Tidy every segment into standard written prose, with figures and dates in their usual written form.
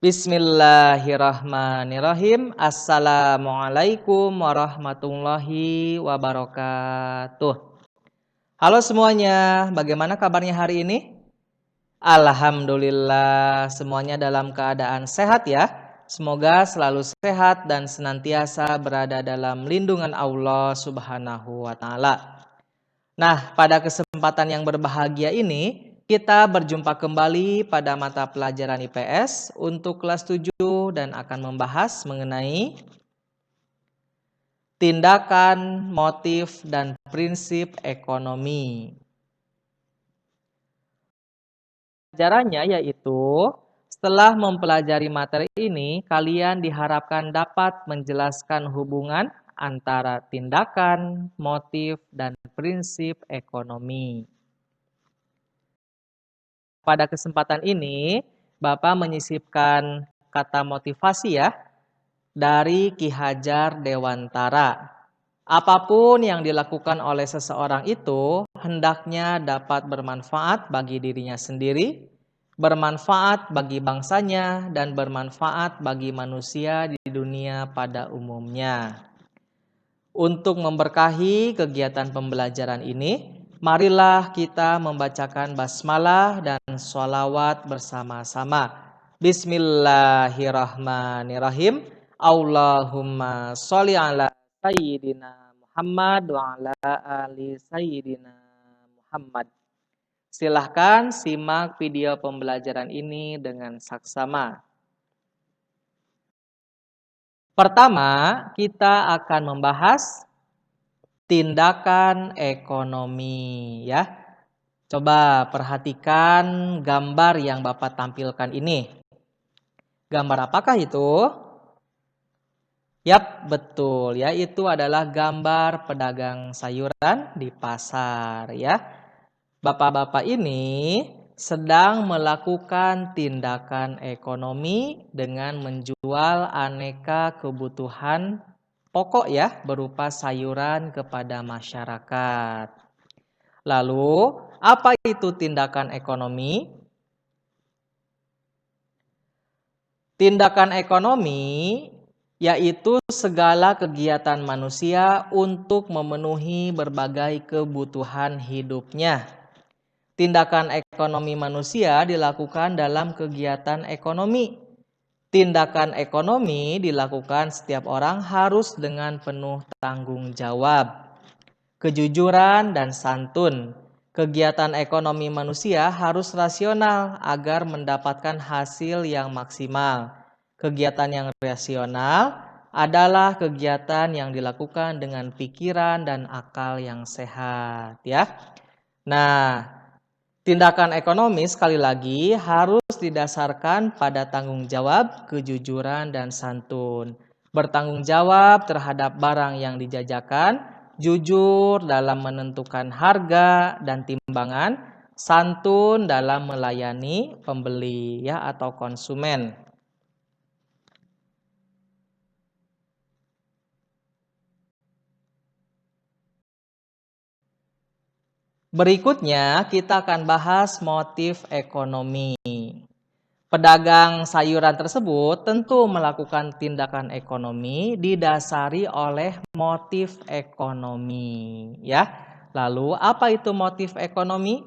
Bismillahirrahmanirrahim. Assalamualaikum warahmatullahi wabarakatuh. Halo semuanya, bagaimana kabarnya hari ini? Alhamdulillah, semuanya dalam keadaan sehat ya. Semoga selalu sehat dan senantiasa berada dalam lindungan Allah Subhanahu wa Ta'ala. Nah, pada kesempatan yang berbahagia ini, kita berjumpa kembali pada mata pelajaran IPS untuk kelas 7 dan akan membahas mengenai tindakan, motif, dan prinsip ekonomi. Pelajarannya yaitu, setelah mempelajari materi ini, kalian diharapkan dapat menjelaskan hubungan antara tindakan, motif, dan prinsip ekonomi. Pada kesempatan ini, Bapak menyisipkan kata motivasi ya, dari Ki Hajar Dewantara. Apapun yang dilakukan oleh seseorang itu, hendaknya dapat bermanfaat bagi dirinya sendiri, bermanfaat bagi bangsanya, dan bermanfaat bagi manusia di dunia pada umumnya. Untuk memberkahi kegiatan pembelajaran ini, marilah kita membacakan basmalah dan sholawat bersama-sama. Bismillahirrahmanirrahim. Allahumma sholli ala Sayyidina Muhammad wa ala ali Sayyidina Muhammad. Silahkan simak video pembelajaran ini dengan saksama. Pertama, kita akan membahas tindakan ekonomi ya. Coba perhatikan gambar yang Bapak tampilkan ini. Gambar apakah itu? Yap, betul ya. Itu adalah gambar pedagang sayuran di pasar ya. Bapak-bapak ini sedang melakukan tindakan ekonomi dengan menjual aneka kebutuhan pokok ya, berupa sayuran kepada masyarakat. Lalu, apa itu tindakan ekonomi? Tindakan ekonomi yaitu segala kegiatan manusia untuk memenuhi berbagai kebutuhan hidupnya. Tindakan ekonomi manusia dilakukan dalam kegiatan ekonomi. Tindakan ekonomi dilakukan setiap orang harus dengan penuh tanggung jawab, kejujuran, dan santun. Kegiatan ekonomi manusia harus rasional agar mendapatkan hasil yang maksimal. Kegiatan yang rasional adalah kegiatan yang dilakukan dengan pikiran dan akal yang sehat ya. Nah, tindakan ekonomi sekali lagi harus didasarkan pada tanggung jawab, kejujuran, dan santun. Bertanggung jawab terhadap barang yang dijajakan, jujur dalam menentukan harga dan timbangan, santun dalam melayani pembeli ya atau konsumen. Berikutnya kita akan bahas motif ekonomi. Pedagang sayuran tersebut tentu melakukan tindakan ekonomi didasari oleh motif ekonomi ya. Lalu apa itu motif ekonomi?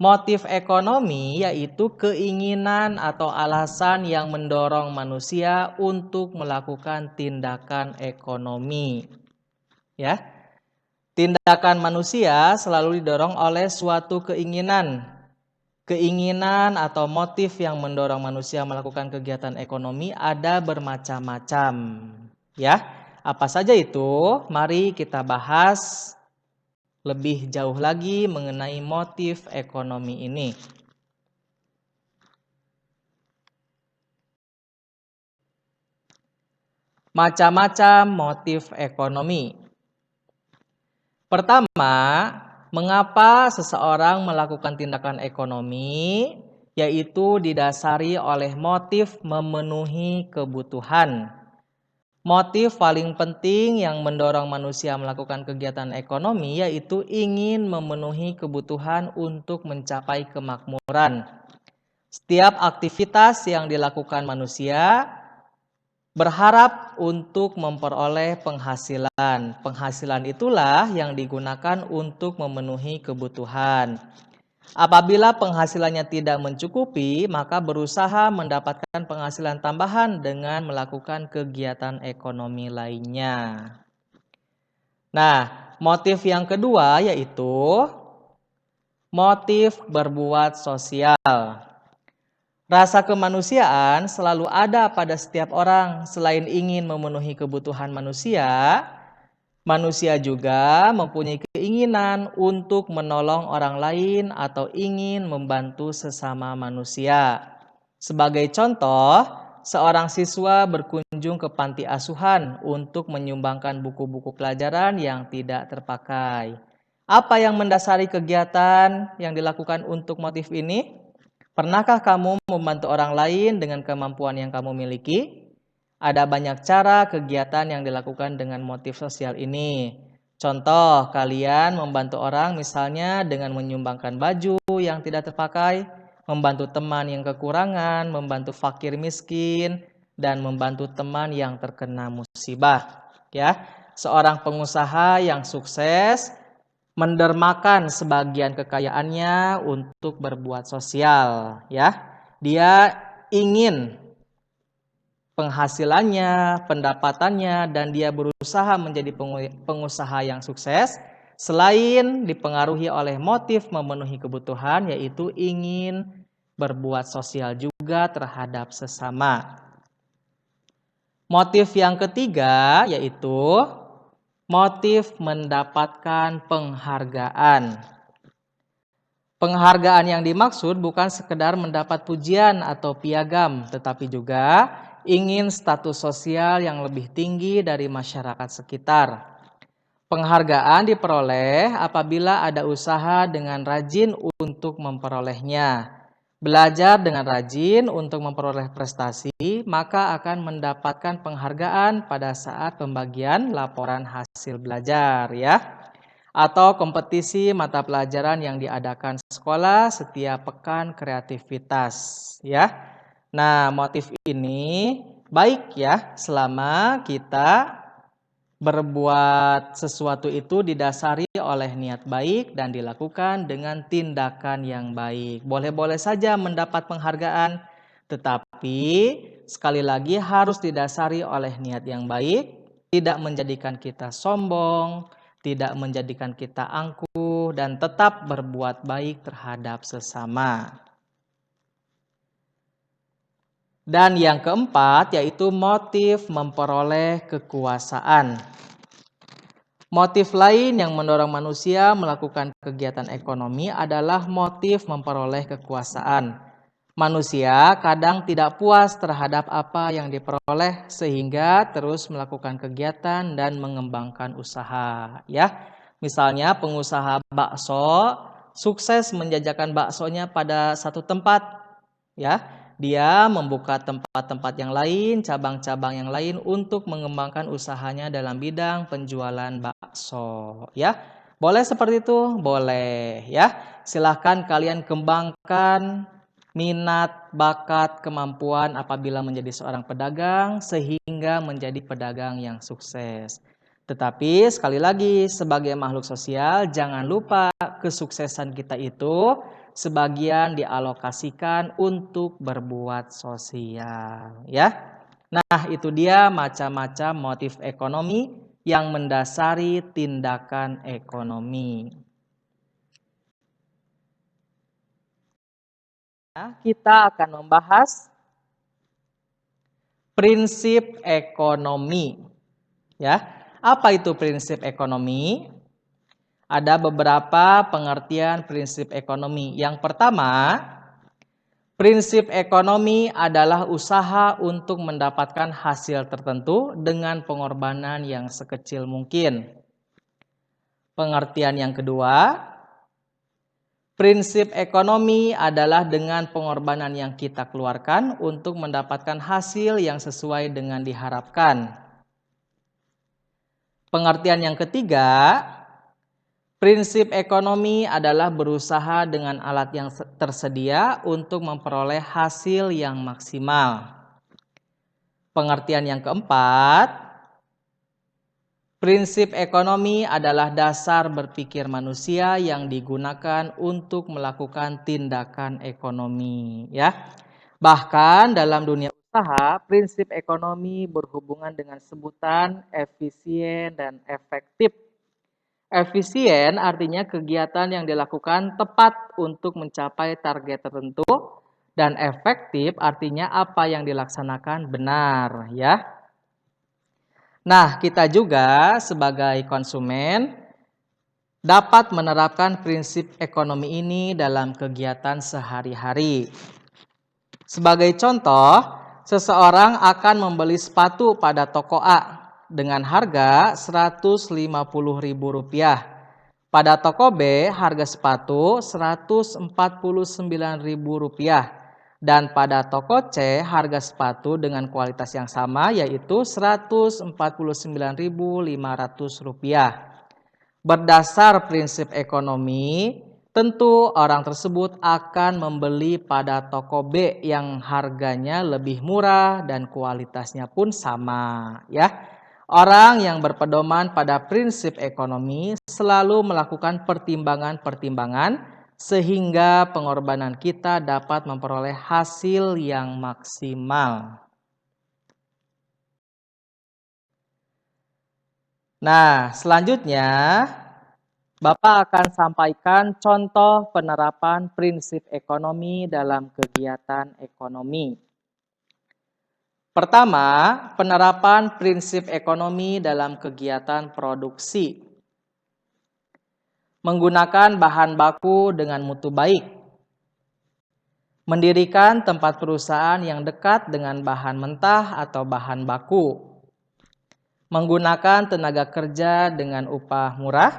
Motif ekonomi yaitu keinginan atau alasan yang mendorong manusia untuk melakukan tindakan ekonomi. Ya. Tindakan manusia selalu didorong oleh suatu keinginan. Keinginan atau motif yang mendorong manusia melakukan kegiatan ekonomi ada bermacam-macam. Ya, apa saja itu? Mari kita bahas lebih jauh lagi mengenai motif ekonomi ini. Macam-macam motif ekonomi. Pertama, mengapa seseorang melakukan tindakan ekonomi? Yaitu didasari oleh motif memenuhi kebutuhan. Motif paling penting yang mendorong manusia melakukan kegiatan ekonomi yaitu ingin memenuhi kebutuhan untuk mencapai kemakmuran. Setiap aktivitas yang dilakukan manusia berharap untuk memperoleh penghasilan. Penghasilan itulah yang digunakan untuk memenuhi kebutuhan. Apabila penghasilannya tidak mencukupi, maka berusaha mendapatkan penghasilan tambahan dengan melakukan kegiatan ekonomi lainnya. Nah, motif yang kedua yaitu motif berbuat sosial. Rasa kemanusiaan selalu ada pada setiap orang. Selain ingin memenuhi kebutuhan manusia, manusia juga mempunyai keinginan untuk menolong orang lain atau ingin membantu sesama manusia. Sebagai contoh, seorang siswa berkunjung ke panti asuhan untuk menyumbangkan buku-buku pelajaran yang tidak terpakai. Apa yang mendasari kegiatan yang dilakukan untuk motif ini? Pernahkah kamu membantu orang lain dengan kemampuan yang kamu miliki? Ada banyak cara kegiatan yang dilakukan dengan motif sosial ini. Contoh, kalian membantu orang misalnya dengan menyumbangkan baju yang tidak terpakai, membantu teman yang kekurangan, membantu fakir miskin, dan membantu teman yang terkena musibah. Ya, seorang pengusaha yang sukses mendermakan sebagian kekayaannya untuk berbuat sosial, ya. Dia ingin penghasilannya, pendapatannya, dan dia berusaha menjadi pengusaha yang sukses selain dipengaruhi oleh motif memenuhi kebutuhan, yaitu ingin berbuat sosial juga terhadap sesama. Motif yang ketiga yaitu motif mendapatkan penghargaan. Penghargaan yang dimaksud bukan sekedar mendapat pujian atau piagam, tetapi juga ingin status sosial yang lebih tinggi dari masyarakat sekitar. Penghargaan diperoleh apabila ada usaha dengan rajin untuk memperolehnya. Belajar dengan rajin untuk memperoleh prestasi, maka akan mendapatkan penghargaan pada saat pembagian laporan hasil belajar, ya. Atau kompetisi mata pelajaran yang diadakan sekolah setiap pekan kreativitas, ya. Nah, motif ini baik ya selama kita berbuat sesuatu itu didasari oleh niat baik dan dilakukan dengan tindakan yang baik. Boleh-boleh saja mendapat penghargaan, tetapi sekali lagi harus didasari oleh niat yang baik, tidak menjadikan kita sombong, tidak menjadikan kita angkuh, dan tetap berbuat baik terhadap sesama. Dan yang keempat yaitu motif memperoleh kekuasaan. Motif lain yang mendorong manusia melakukan kegiatan ekonomi adalah motif memperoleh kekuasaan. Manusia kadang tidak puas terhadap apa yang diperoleh sehingga terus melakukan kegiatan dan mengembangkan usaha, ya. Misalnya pengusaha bakso sukses menjajakan baksonya pada satu tempat, ya. Dia membuka tempat-tempat yang lain, cabang-cabang yang lain untuk mengembangkan usahanya dalam bidang penjualan bakso, ya. Boleh seperti itu? Boleh, ya. Silahkan kalian kembangkan minat, bakat, kemampuan apabila menjadi seorang pedagang sehingga menjadi pedagang yang sukses. Tetapi sekali lagi sebagai makhluk sosial jangan lupa kesuksesan kita itu sebagian dialokasikan untuk berbuat sosial, ya. Nah, itu dia macam-macam motif ekonomi yang mendasari tindakan ekonomi. Nah, kita akan membahas prinsip ekonomi, ya. Apa itu prinsip ekonomi? Ada beberapa pengertian prinsip ekonomi. Yang pertama, prinsip ekonomi adalah usaha untuk mendapatkan hasil tertentu dengan pengorbanan yang sekecil mungkin. Pengertian yang kedua, prinsip ekonomi adalah dengan pengorbanan yang kita keluarkan untuk mendapatkan hasil yang sesuai dengan diharapkan. Pengertian yang ketiga, Prinsip ekonomi adalah berusaha dengan alat yang tersedia untuk memperoleh hasil yang maksimal. Pengertian yang keempat, prinsip ekonomi adalah dasar berpikir manusia yang digunakan untuk melakukan tindakan ekonomi, ya. Bahkan dalam dunia usaha, prinsip ekonomi berhubungan dengan sebutan efisien dan efektif. Efisien artinya kegiatan yang dilakukan tepat untuk mencapai target tertentu, dan efektif artinya apa yang dilaksanakan benar, ya. Nah, kita juga sebagai konsumen dapat menerapkan prinsip ekonomi ini dalam kegiatan sehari-hari. Sebagai contoh, seseorang akan membeli sepatu pada toko A dengan harga Rp150.000. Pada toko B, harga sepatu Rp149.000. Dan pada toko C, harga sepatu dengan kualitas yang sama yaitu Rp149.500. Berdasar prinsip ekonomi, tentu orang tersebut akan membeli pada toko B yang harganya lebih murah dan kualitasnya pun sama, ya. Orang yang berpedoman pada prinsip ekonomi selalu melakukan pertimbangan-pertimbangan sehingga pengorbanan kita dapat memperoleh hasil yang maksimal. Nah, selanjutnya Bapak akan sampaikan contoh penerapan prinsip ekonomi dalam kegiatan ekonomi. Pertama, penerapan prinsip ekonomi dalam kegiatan produksi. Menggunakan bahan baku dengan mutu baik. Mendirikan tempat perusahaan yang dekat dengan bahan mentah atau bahan baku. Menggunakan tenaga kerja dengan upah murah.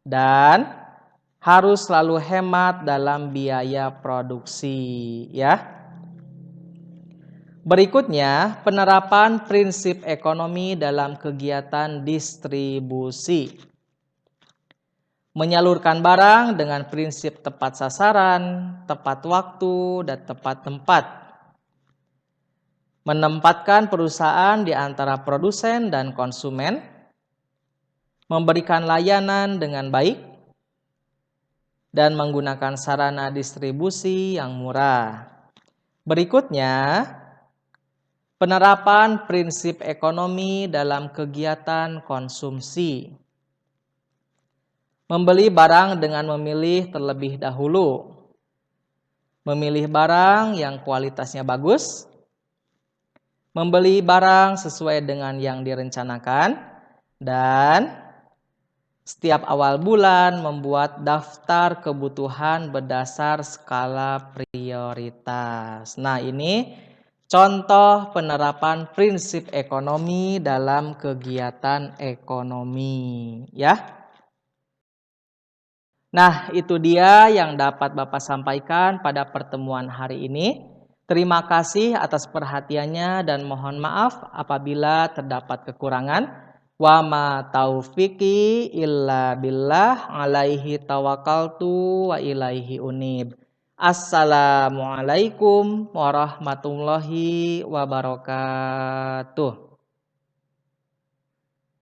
Dan harus selalu hemat dalam biaya produksi, ya. Berikutnya, penerapan prinsip ekonomi dalam kegiatan distribusi. Menyalurkan barang dengan prinsip tepat sasaran, tepat waktu, dan tepat tempat. Menempatkan perusahaan di antara produsen dan konsumen. Memberikan layanan dengan baik. Dan menggunakan sarana distribusi yang murah. Berikutnya, penerapan prinsip ekonomi dalam kegiatan konsumsi. Membeli barang dengan memilih terlebih dahulu. Memilih barang yang kualitasnya bagus. Membeli barang sesuai dengan yang direncanakan. Dan setiap awal bulan membuat daftar kebutuhan berdasar skala prioritas. Nah, ini contoh penerapan prinsip ekonomi dalam kegiatan ekonomi, ya. Nah, itu dia yang dapat Bapak sampaikan pada pertemuan hari ini. Terima kasih atas perhatiannya dan mohon maaf apabila terdapat kekurangan. Wa ma taufiqi illa billah alaihi tawakkaltu wa ilaihi unib. Assalamualaikum warahmatullahi wabarakatuh.